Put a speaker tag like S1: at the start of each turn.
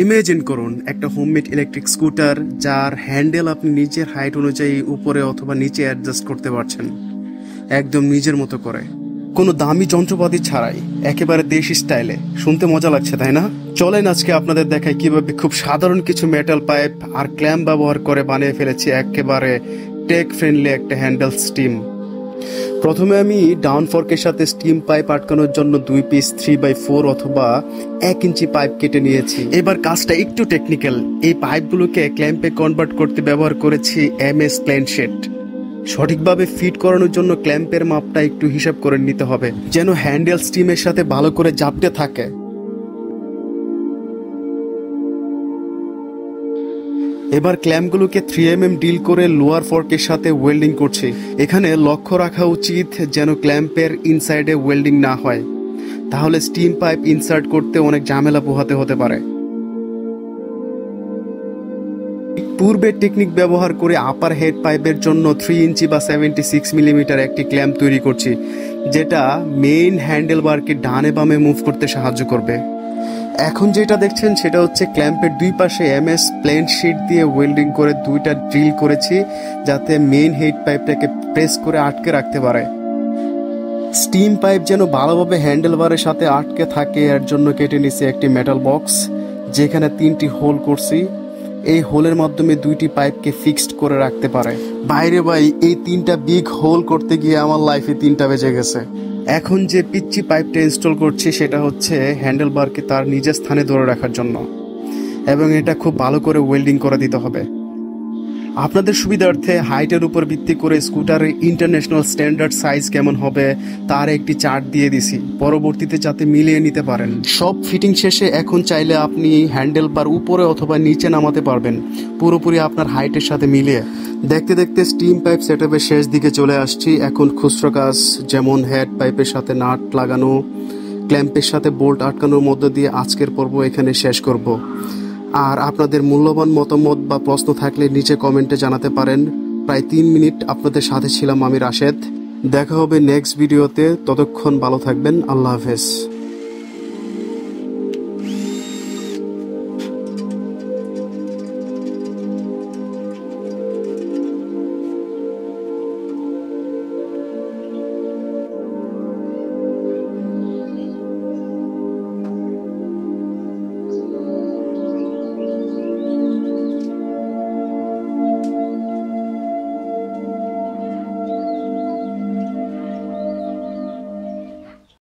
S1: Imagine করুন একটা homemade electric scooter যার হ্যান্ডেল আপনি নিজের হাইট অনুযায়ী উপরে অথবা নিচে অ্যাডজাস্ট করতে পারছেন একদম নিজের মতো করে, কোনো দামি যন্ত্রপাতি ছাড়াই, একেবারে দেশি স্টাইলে। শুনতে মজা লাগছে তাই না? চলেন আজকে আপনাদের দেখাই কিভাবে খুব সাধারণ কিছু মেটাল পাইপ আর ক্ল্যাম্প ব্যবহার করে বানিয়ে ফেলেছি একেবারে টেক ফ্রেন্ডলি একটা হ্যান্ডেল স্টিম। প্রথমে আমি ডাউন ফর্কের সাথে স্টিম পাইপ আটকানোর জন্য 2 পিস 3x4 অথবা 1 ইঞ্চি পাইপ কেটে নিয়েছি। এবার কাজটা একটু টেকনিক্যাল। এই পাইপগুলোকে ক্ল্যাম্পে কনভার্ট করতে ব্যবহার করেছি MS প্লেন শেড। সঠিকভাবে ফিট করানোর জন্য ক্ল্যাম্পের মাপটা একটু হিসাব করে নিতে হবে যেন হ্যান্ডেল স্টিমের সাথে ভালো করে জাপটে থাকে। এবার ক্ল্যাম্পগুলোকে 3mm ডিল করে লোয়ার ফর্কের সাথে ওয়েল্ডিং করছি। এখানে লক্ষ্য রাখা উচিত যেন ক্ল্যাম্পের ইনসাইডে ওয়েল্ডিং না হয়, তাহলে স্টিম পাইপ ইনসার্ট করতে অনেক ঝামেলা পোহাতে হতে পারে। পূর্বের টেকনিক ব্যবহার করে আপার হেড পাইপের জন্য 3 ইঞ্চি বা 76 মিলিমিটার একটি ক্ল্যাম্প তৈরি করছি, যেটা মেইন হ্যান্ডেল বারকে ডানে বামে মুভ করতে সাহায্য করবে। এখন যেটা দেখছেন সেটা হচ্ছে ক্ল্যাম্পের দুই পাশে MS প্লেন শিট দিয়ে ওয়েল্ডিং করে 2টা ড্রিল করেছি যাতে মেইন হেড পাইপটাকে প্রেস করে আটকে রাখতে পারে। স্টিম পাইপ যেন ভালোভাবে হ্যান্ডেল বারের সাথে আটকে থাকে এর জন্য কেটে নিছি একটি মেটাল বক্স, যেখানে 3টি হোল করছি। এই হোলের মাধ্যমে 2টি পাইপকে ফিক্সড করে রাখতে পারে। বাইরে ভাই, এই 3টা বিগ হোল করতে গিয়ে আমার লাইফে 3টা বেজে গেছে। এখন যে পিচ্চি পাইপটা ইনস্টল করছি সেটা হচ্ছে হ্যান্ডেল বারকে তার নিজের স্থানে ধরে রাখার জন্য, এবং এটা খুব ভালো করে ওয়েল্ডিং করে দিতে হবে। আপনাদের সুবিধার্থে হাইটের উপর ভিত্তি করে স্কুটারের ইন্টারন্যাশনাল স্ট্যান্ডার্ড সাইজ কেমন হবে তার একটি চার্ট দিয়ে দিছি, পরবর্তীতে যাতে মিলিয়ে নিতে পারেন। সব ফিটিং শেষে এখন চাইলে আপনি হ্যান্ডেল বার উপরে অথবা নিচে নামাতে পারবেন পুরোপুরি আপনার হাইটের সাথে মিলিয়ে। দেখতে দেখতে স্টিম পাইপ সেটআপের শেষ দিকে চলে আসছি। এখন খুচরো কাজ যেমন হেড পাইপের সাথে নাট লাগানো, ক্ল্যাম্পের সাথে বোল্ট আটকানোর মধ্য দিয়ে আজকের পর্ব এখানে শেষ করব। আর আপনাদের মূল্যবান মতামত বা প্রশ্ন থাকলে নিচে কমেন্টে জানাতে পারেন। প্রায় 3 মিনিট আপনাদের সাথে ছিলাম আমি রাশেদ। দেখা হবে নেক্সট ভিডিওতে, ততক্ষণ ভালো থাকবেন। আল্লাহ হাফেজ।